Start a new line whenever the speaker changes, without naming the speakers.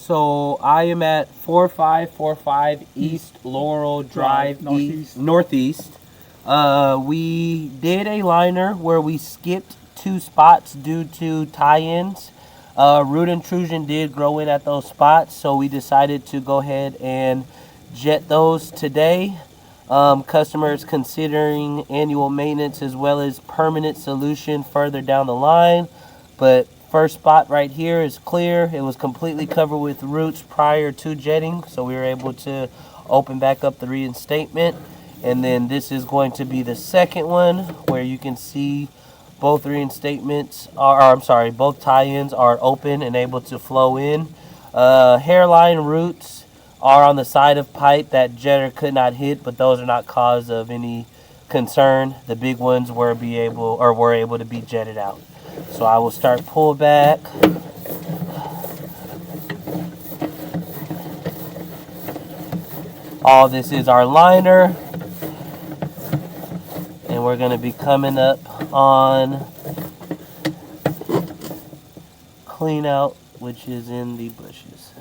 So I am at 4545 East Laurel Drive, Northeast. We did a liner where we skipped 2 spots due to tie-ins. Root intrusion did grow in at those spots, so we decided to go ahead and jet those today. Customers considering annual maintenance as well as permanent solution further down the line. But first spot right here is clear. It was completely covered with roots prior to jetting, so we were able to open back up the reinstatement. And then this is going to be the second one where you can see both reinstatements both tie-ins are open and able to flow in. Hairline roots are on the side of pipe that jetter could not hit, but those are not cause of any concern. The big ones were able to be jetted out. So I will start pull back. All this is our liner. And we're going to be coming up on clean out, which is in the bushes.